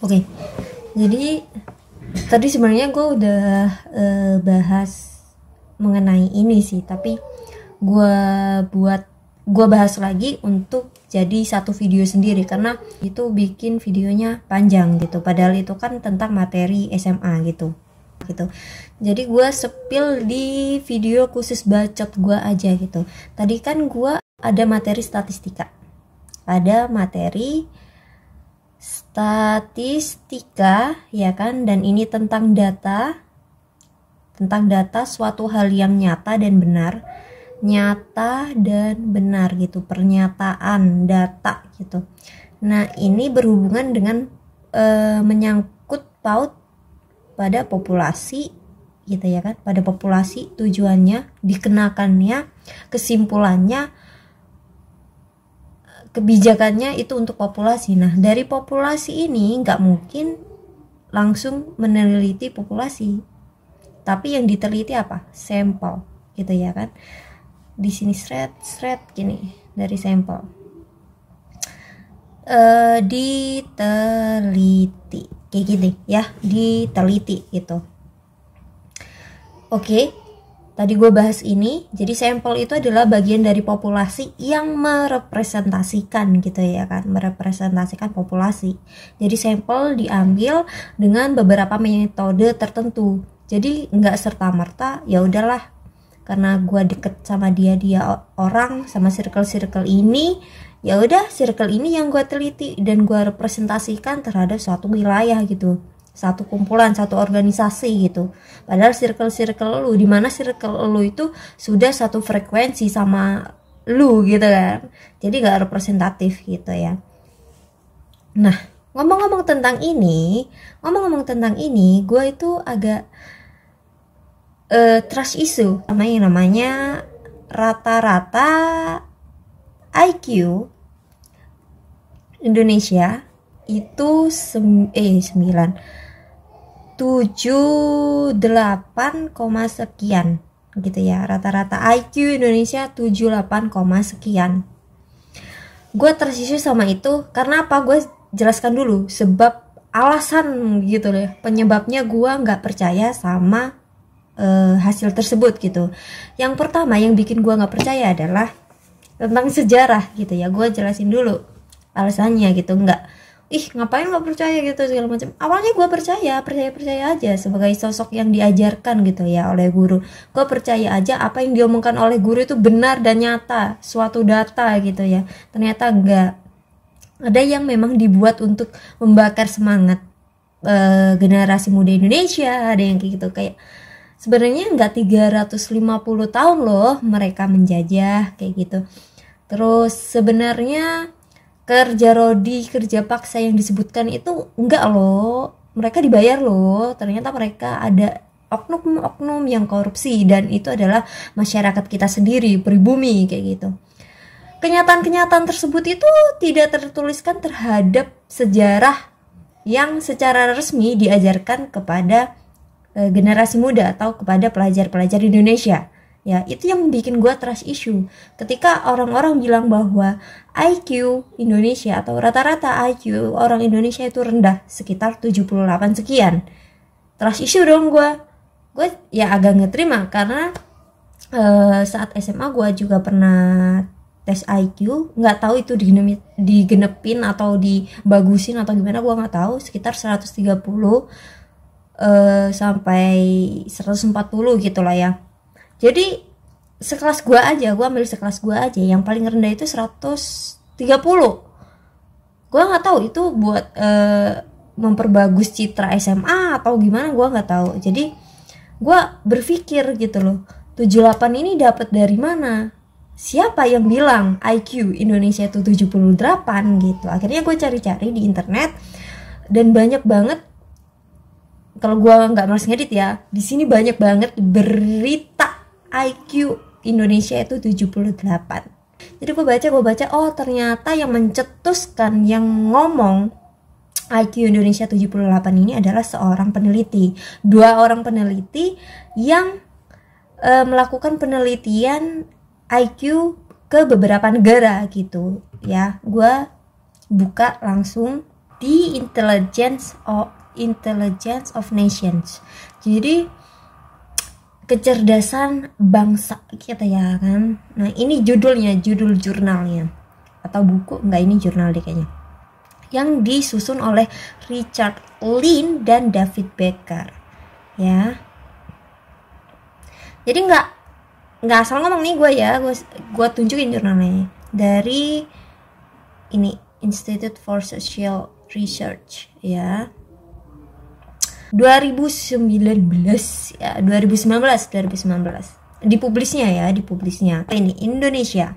Oke, jadi tadi sebenarnya gue udah bahas mengenai ini sih, tapi gue buat gue bahas lagi untuk jadi satu video sendiri karena itu bikin videonya panjang gitu. Padahal itu kan tentang materi SMA gitu. Jadi gue sepil di video khusus bacot gue aja gitu. Tadi kan gue ada materi statistika, ada materi statistika ya kan, dan ini tentang data suatu hal yang nyata dan benar gitu, pernyataan data gitu. Nah ini berhubungan dengan menyangkut paut pada populasi gitu ya kan, pada populasi, tujuannya, dikenakannya, kesimpulannya, kebijakannya itu untuk populasi. Nah dari populasi ini nggak mungkin langsung meneliti populasi, tapi yang diteliti apa? Sampel gitu ya kan. Di sini shred gini dari sampel, diteliti kayak gini ya, diteliti gitu. Oke. Tadi gue bahas ini, jadi sampel itu adalah bagian dari populasi yang merepresentasikan gitu ya kan, merepresentasikan populasi. Jadi sampel diambil dengan beberapa metode tertentu. Jadi nggak serta-merta ya udahlah, karena gue deket sama dia orang sama circle ini, ya udah circle ini yang gue teliti dan gue representasikan terhadap suatu wilayah gitu, satu kumpulan, satu organisasi gitu. Padahal circle lu, dimana circle lu itu sudah satu frekuensi sama lu gitu kan, jadi gak representatif gitu ya. Nah ngomong-ngomong tentang ini, gue itu agak trust issue sama yang namanya rata-rata IQ Indonesia itu 78, sekian gitu ya. Rata-rata IQ Indonesia 78, sekian. Gue tersisu sama itu karena apa? Gue jelaskan dulu sebab, alasan gitu deh, penyebabnya gue nggak percaya sama hasil tersebut gitu. Yang pertama yang bikin gue nggak percaya adalah tentang sejarah gitu ya. Gue jelasin dulu alasannya gitu. Nggak, ngapain nggak percaya gitu segala macam. Awalnya gue percaya aja sebagai sosok yang diajarkan gitu ya oleh guru. Gue percaya aja apa yang diomongkan oleh guru itu benar dan nyata, suatu data gitu ya. Ternyata enggak. Ada yang memang dibuat untuk membakar semangat generasi muda Indonesia, ada yang kayak gitu. Kayak sebenarnya enggak 350 tahun loh mereka menjajah kayak gitu. Terus sebenarnya kerja rodi, kerja paksa yang disebutkan itu enggak loh, mereka dibayar loh. Ternyata mereka ada oknum-oknum yang korupsi, dan itu adalah masyarakat kita sendiri, pribumi kayak gitu. Kenyataan-kenyataan tersebut itu tidak tertuliskan terhadap sejarah yang secara resmi diajarkan kepada generasi muda atau kepada pelajar-pelajar Indonesia. Ya, itu yang bikin gue trust issue. Ketika orang-orang bilang bahwa IQ Indonesia atau rata-rata IQ orang Indonesia itu rendah, sekitar 78 sekian. Trust issue dong gue. Gue ya agak ngeterima karena saat SMA gue juga pernah tes IQ. Nggak tahu itu digenepin atau dibagusin atau gimana, gue nggak tahu. Sekitar 130 sampai 140 gitu lah ya. Jadi sekelas gue ambil sekelas gue aja, yang paling rendah itu 130. Gue nggak tahu itu buat memperbagus citra SMA atau gimana, gue nggak tahu. Jadi gue berpikir gitu loh, 78 ini dapat dari mana? Siapa yang bilang IQ Indonesia itu 78 gitu? Akhirnya gue cari-cari di internet dan banyak banget. Kalau gue nggak malas ngedit ya, di sini banyak banget berita IQ Indonesia itu 78. Jadi gue baca, oh ternyata yang mencetuskan, yang ngomong IQ Indonesia 78 ini adalah seorang peneliti. 2 orang peneliti yang melakukan penelitian IQ ke beberapa negara gitu ya. Gue buka langsung the intelligence of nations. Jadi kecerdasan bangsa kita ya kan. Nah ini judul jurnalnya atau buku, enggak ini jurnal deh kayaknya, yang disusun oleh Richard Lynn dan David Becker ya. Jadi nggak asal ngomong nih gue ya, gue tunjukin jurnalnya dari ini Institute for Social Research ya. 2019 dipublisnya ini Indonesia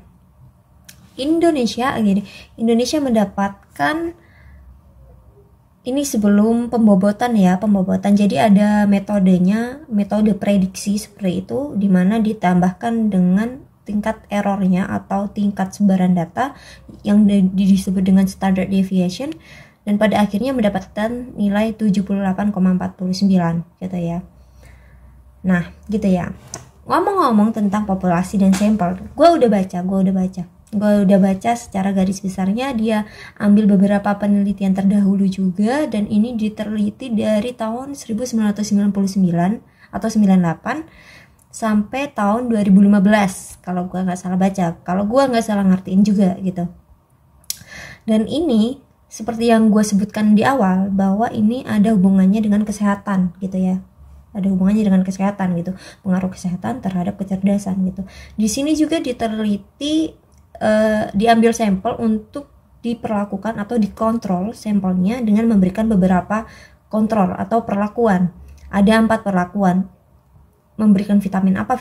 mendapatkan ini sebelum pembobotan. Jadi ada metode prediksi seperti itu, dimana ditambahkan dengan tingkat errornya atau tingkat sebaran data yang disebut dengan standard deviation, dan pada akhirnya mendapatkan nilai 78,49 gitu ya. Nah gitu ya, ngomong-ngomong tentang populasi dan sampel, gue udah baca secara garis besarnya. Dia ambil beberapa penelitian terdahulu juga, dan ini diteliti dari tahun 1999 atau 98 sampai tahun 2015 kalau gue nggak salah baca, kalau gue nggak salah ngertiin juga gitu. Dan ini seperti yang gue sebutkan di awal, bahwa ini ada hubungannya dengan kesehatan gitu ya, gitu, pengaruh kesehatan terhadap kecerdasan gitu. Di sini juga diteliti, diambil sampel untuk diperlakukan atau dikontrol sampelnya dengan memberikan beberapa kontrol atau perlakuan. Ada 4 perlakuan, memberikan vitamin apa,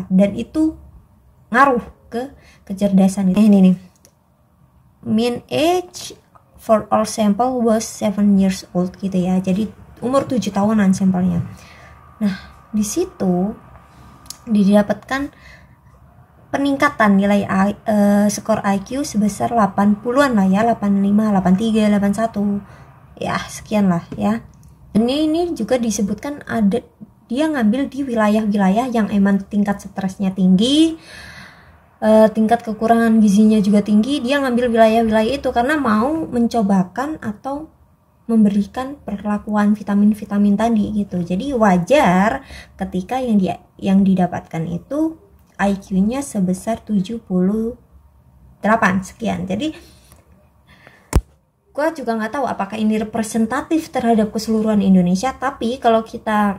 dan itu ngaruh ke kecerdasan. Ini nih, mean age for all sample was 7 years old gitu ya. Jadi umur 7 tahunan sampelnya. Nah, di situ didapatkan peningkatan nilai skor IQ sebesar 80-an lah ya, 85, 83, 81. Ya, sekian lah ya. Ini juga disebutkan ada dia ngambil di wilayah-wilayah yang emang tingkat stresnya tinggi, tingkat kekurangan gizinya juga tinggi. Dia ngambil wilayah-wilayah itu karena mau mencobakan atau memberikan perlakuan vitamin-vitamin tadi gitu. Jadi wajar ketika yang didapatkan itu IQ-nya sebesar 78 sekian. Jadi gue juga nggak tahu apakah ini representatif terhadap keseluruhan Indonesia, tapi kalau kita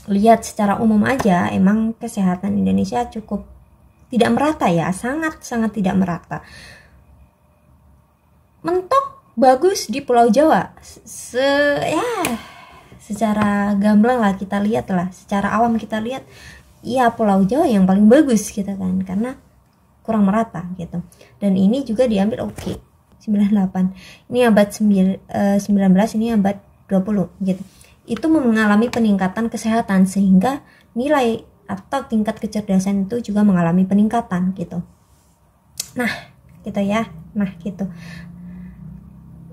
lihat secara umum aja, emang kesehatan Indonesia cukup tidak merata ya, sangat tidak merata. Mentok bagus di Pulau Jawa, secara gamblang lah kita lihat lah, secara awam kita lihat, ya Pulau Jawa yang paling bagus gitu kan, karena kurang merata gitu. Dan ini juga diambil 98, ini abad 19, ini abad 20 gitu. Itu mengalami peningkatan kesehatan sehingga nilai atau tingkat kecerdasan itu juga mengalami peningkatan gitu. Nah gitu ya, gitu.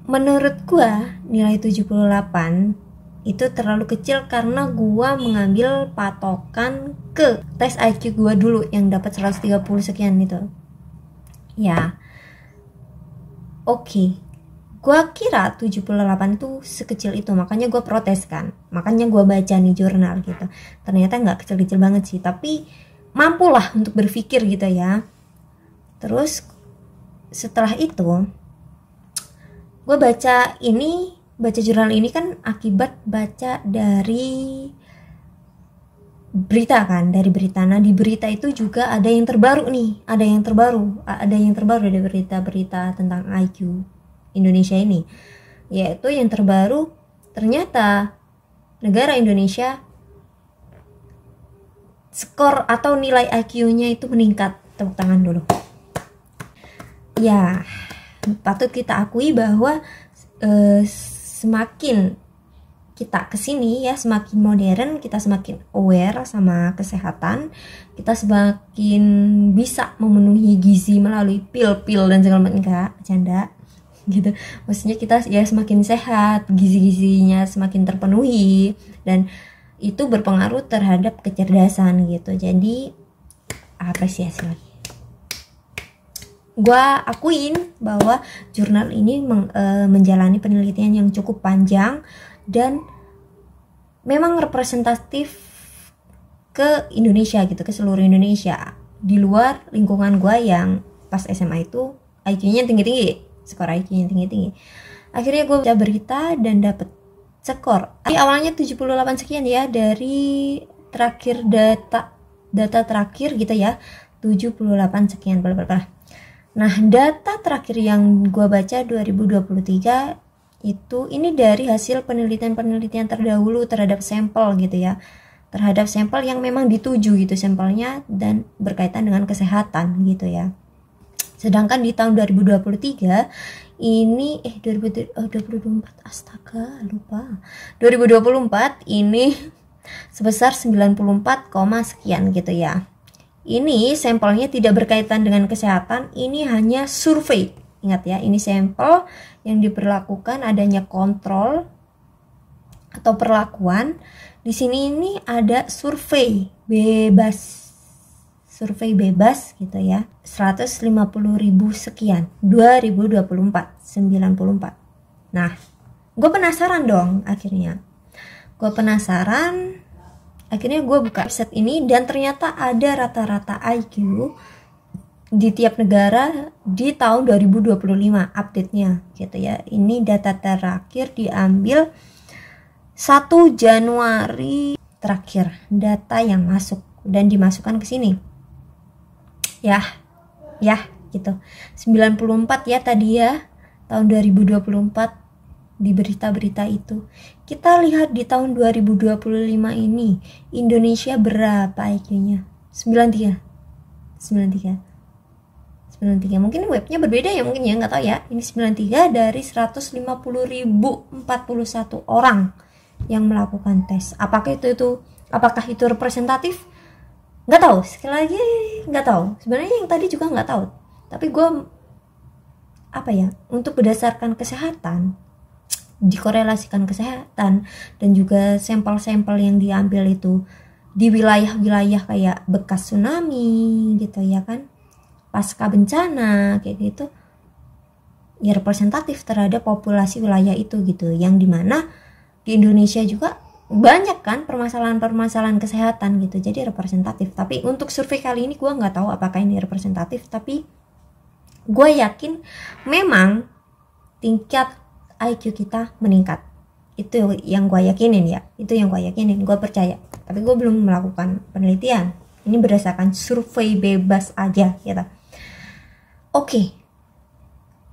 Menurut gua nilai 78 itu terlalu kecil karena gua mengambil patokan ke tes IQ gua dulu yang dapat 130 sekian itu. Ya. Oke. Gua kira 78 tuh sekecil itu, makanya gua protes kan. Makanya gua baca nih jurnal gitu. Ternyata nggak kecil-kecil banget sih, tapi mampulah untuk berpikir gitu ya. Terus setelah itu gue baca jurnal ini kan akibat baca dari berita kan, dari berita. Nah di berita itu juga ada yang terbaru dari berita-berita tentang IQ Indonesia ini, yaitu yang terbaru ternyata negara Indonesia skor atau nilai IQ-nya itu meningkat. Tepuk tangan dulu. Ya, patut kita akui bahwa semakin kita kesini ya, semakin modern, kita semakin aware sama kesehatan, kita semakin bisa memenuhi gizi melalui pil-pil dan segala macam. Enggak, canda gitu. Maksudnya kita ya semakin sehat, gizi-gizinya semakin terpenuhi, dan itu berpengaruh terhadap kecerdasan gitu. Jadi apresiasi lagi. gue akuin bahwa jurnal ini menjalani penelitian yang cukup panjang dan memang representatif ke Indonesia gitu, ke seluruh Indonesia, di luar lingkungan gue yang pas SMA itu IQ-nya tinggi-tinggi, skor IQ-nya tinggi-tinggi. Akhirnya gue baca berita dan dapet skor. Jadi awalnya 78 sekian ya, dari terakhir data terakhir gitu ya, 78 sekian bla bla bla. Nah, data terakhir yang gue baca 2023 itu ini dari hasil penelitian terdahulu terhadap sampel gitu ya. Terhadap sampel yang memang dituju gitu sampelnya dan berkaitan dengan kesehatan gitu ya. Sedangkan di tahun 2023 ini 2024 astaga lupa. 2024 ini sebesar 94, sekian gitu ya. Ini sampelnya tidak berkaitan dengan kesehatan, ini hanya survei. Ingat ya, ini sampel yang diberlakukan adanya kontrol atau perlakuan. Di sini ini ada survei bebas. Survei bebas gitu ya. 150.000 sekian. 2024, 94. Nah, gue penasaran dong akhirnya. Akhirnya gue buka website ini dan ternyata ada rata-rata IQ di tiap negara di tahun 2025 update-nya gitu ya. Ini data terakhir diambil 1 Januari terakhir, data yang masuk dan dimasukkan ke sini. Ya gitu. 94 ya tadi ya, tahun 2024 di berita-berita itu. Kita lihat di tahun 2025 ini Indonesia berapa IQ-nya? 93. Mungkin webnya berbeda ya, mungkin ya, nggak tahu ya. Ini 93 dari 150.041 orang yang melakukan tes. Apakah itu representatif? Nggak tahu. Sekali lagi nggak tahu. Sebenarnya yang tadi juga nggak tahu. Tapi gue untuk berdasarkan kesehatan, dikorelasikan kesehatan dan juga sampel-sampel yang diambil itu di wilayah-wilayah kayak bekas tsunami gitu ya kan, pasca bencana kayak gitu ya, representatif terhadap populasi wilayah itu gitu, yang dimana di Indonesia juga banyak kan permasalahan-permasalahan kesehatan gitu, jadi representatif. Tapi untuk survei kali ini gue nggak tahu apakah ini representatif, tapi gue yakin memang tingkat IQ kita meningkat. Itu yang gue yakinin ya, gue percaya. Tapi gue belum melakukan penelitian, ini berdasarkan survei bebas aja gitu. Oke.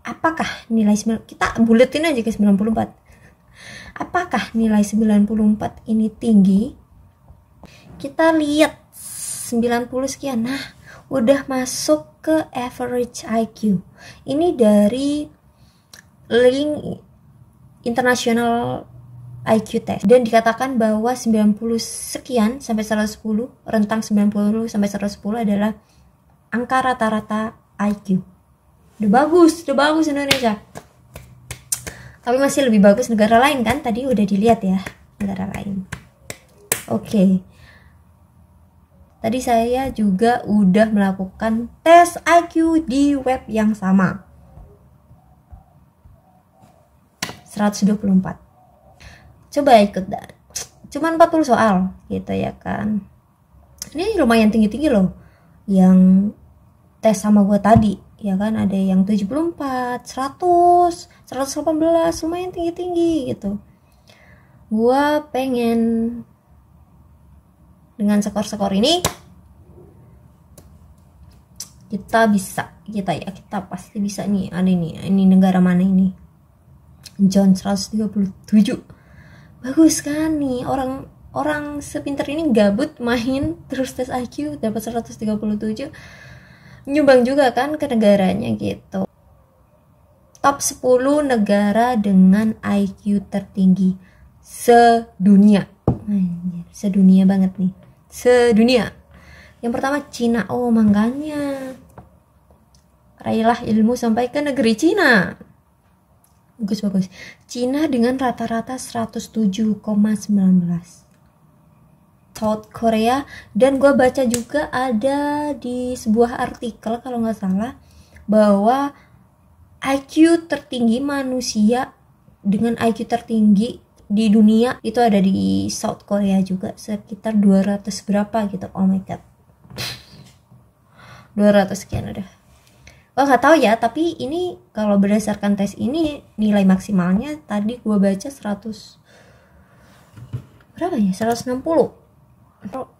Apakah nilai kita buletin aja ke 94. Apakah nilai 94 ini tinggi? Kita lihat 90 sekian. Nah, udah masuk ke average IQ. Ini dari link international IQ test dan dikatakan bahwa 90 sekian sampai 110, rentang 90 sampai 110 adalah angka rata-rata IQ. Udah bagus Indonesia. Tapi masih lebih bagus negara lain kan? Tadi udah dilihat ya, negara lain. Oke. Tadi saya juga udah melakukan tes IQ di web yang sama. 124. Coba ikut dan cuman 40 soal gitu ya kan. Ini lumayan tinggi-tinggi loh yang tes sama gue tadi ya kan, ada yang 74, 100, 118, lumayan tinggi-tinggi gitu. Gue pengen dengan skor-skor ini kita pasti bisa nih. Ada ini negara mana ini? John 137. Bagus kan nih, orang sepinter ini gabut main terus tes IQ dapat 137. Nyumbang juga kan ke negaranya gitu. Top 10 negara dengan IQ tertinggi sedunia. Sedunia banget nih. Sedunia. Yang pertama Cina. Oh, makanya raihlah ilmu sampai ke negeri Cina. Bagus. Cina dengan rata-rata 107,19. South Korea, dan gue baca juga ada di sebuah artikel kalau nggak salah, bahwa IQ tertinggi manusia dengan IQ tertinggi di dunia itu ada di South Korea juga, sekitar 200 berapa gitu. Oh my god, 200 sekian udah. Gak tahu ya, tapi ini kalau berdasarkan tes ini nilai maksimalnya tadi gue baca 100 berapa ya, 160 atau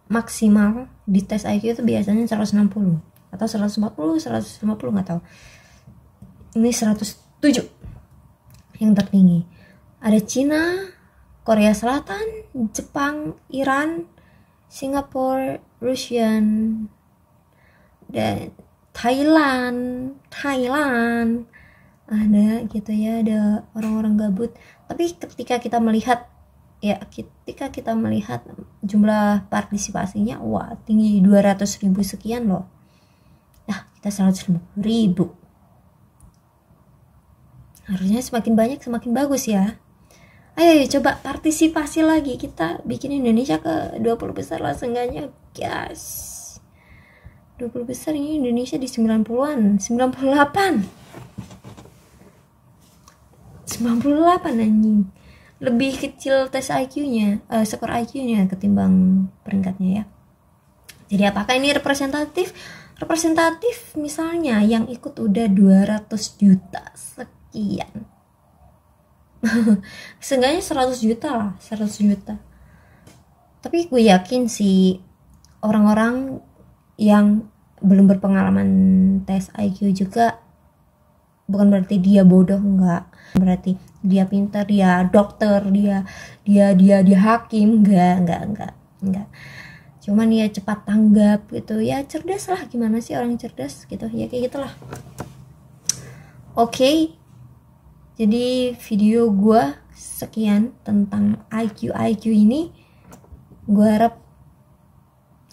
maksimal di tes IQ itu biasanya 160 atau 140 150 nggak tahu. Ini 107 yang tertinggi. Ada Cina, Korea Selatan, Jepang, Iran, Singapura, Russian, dan Thailand ada gitu ya, ada orang-orang gabut. Tapi ketika kita melihat jumlah partisipasinya, wah tinggi, 200.000 sekian loh. Nah kita 150.000, harusnya semakin banyak semakin bagus ya. Ayo coba partisipasi lagi, kita bikin Indonesia ke 20 besar lah seenggaknya, guys. 20 besar ini Indonesia di 90-an, 98 anjing. Lebih kecil tes IQ-nya, skor IQ-nya ketimbang peringkatnya ya. Jadi apakah ini representatif? Representatif misalnya yang ikut udah 200 juta sekian. Seenggaknya 100 juta lah, 100 juta. Tapi gue yakin sih orang-orang yang belum berpengalaman tes IQ juga bukan berarti dia bodoh, enggak. Berarti dia pintar, dia dokter, dia hakim, enggak. Cuman ya cepat tanggap gitu, ya cerdas lah, gimana sih orang cerdas gitu, ya kayak gitulah. Oke. Jadi video gue sekian tentang IQ ini. Gue harap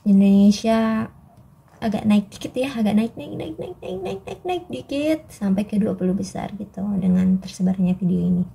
Indonesia agak naik dikit ya, agak naik dikit sampai ke 20 besar gitu dengan tersebarnya video ini.